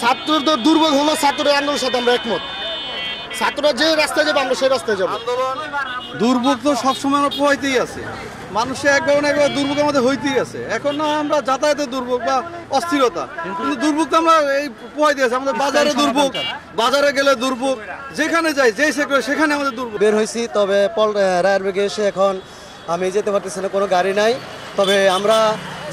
ছাত্রদের দুর্ভোগ হলো, ছাত্রদের আন্দোলনের সাথে আমরা একমত। ছাত্ররা যে রাস্তায় যাবে আমরা সেই রাস্তায় যাবো। দুর্ভোগ তো সবসময় আমরা পোহাইতেই আছে, মানুষের একবার না একবার দুর্ভোগ আমাদের হইতেই আছে। এখন না আমরা যাতায়াতের দুর্ভোগ বা অস্থিরতা, কিন্তু দুর্ভোগ তো আমরা এই পোহাইতে আছে। আমাদের বাজারে দুর্ভোগ, বাজারে গেলে দুর্ভোগ, যেখানে যাই যেই সেক্টরে সেখানে আমাদের দুর্ভোগ। বের হয়েছি, তবে রায়ের বেগে এসে এখন আমি যেতে পারতেছি না, কোনো গাড়ি নাই। তবে আমরা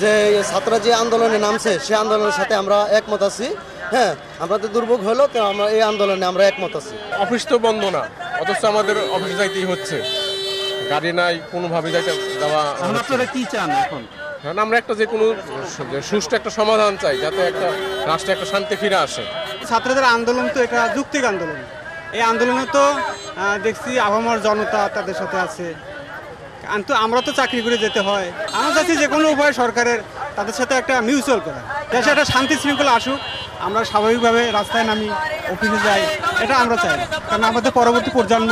যে ছাত্ররা যে আন্দোলনে নামছে সেই আন্দোলনের সাথে আমরা একমত আছি। হ্যাঁ, আমাদের দুর্ভোগ হলো, তো আমরা এই আন্দোলনে আমরা একমত আছি। অফিস তো বন্ধ না, অথচ আমাদের অফিসে যাইতেই হচ্ছে, গাড়ি নাই, কোনোভাবে যাইতে যাওয়া। আপনারা কি চান এখন? কারণ আমরা একটা যে কোনো সুষ্ঠু একটা সমাধান চাই, যাতে একটা রাষ্ট্রে একটা শান্তি ফিরে আসে। ছাত্রদের আন্দোলন তো এটা যৌক্তিক আন্দোলন। এই আন্দোলনে তো দেখছি আবহাওয়ার জনতা তাদের সাথে আছে, কিন্তু আমরা তো চাকরি করে যেতে হয়। আমরা চাচ্ছি যে কোনো উপায়ে সরকারের তাদের সাথে একটা মিউচুয়াল করা, দেশে একটা শান্তি শৃঙ্খলা আসুক, আমরা স্বাভাবিকভাবে রাস্তায় নামি, অফিসে যাই, এটা আমরা চাই। কারণ আমাদের পরবর্তী প্রজন্ম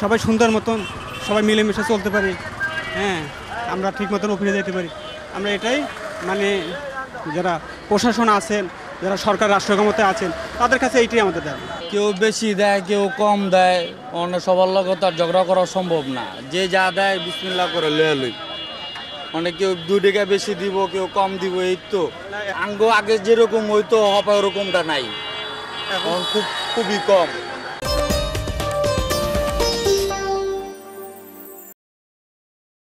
সবাই সুন্দর মতন সবাই মিলেমিশে চলতে পারি। হ্যাঁ, আমরা ঠিক মতন অফিসে যেতে পারি। আমরা এটাই মানে যারা প্রশাসন আছেন, যারা সরকার রাষ্ট্র ক্ষমতায় আছেন, তাদের কাছে এইটাই আমাদের দাবি। কেউ বেশি দেয়, কেউ কম দেয়, অন্য সবার লগে তো আর ঝগড়া করা সম্ভব না। যে যা দেয় বিসমিল্লাহ করে লয়ে লই। মানে কেউ 2 টাকা বেশি দিব, কেউ কম দিব, এই তো আগে যেরকম হইতো হবে ওরকমটা নাই, এখন খুবই কম।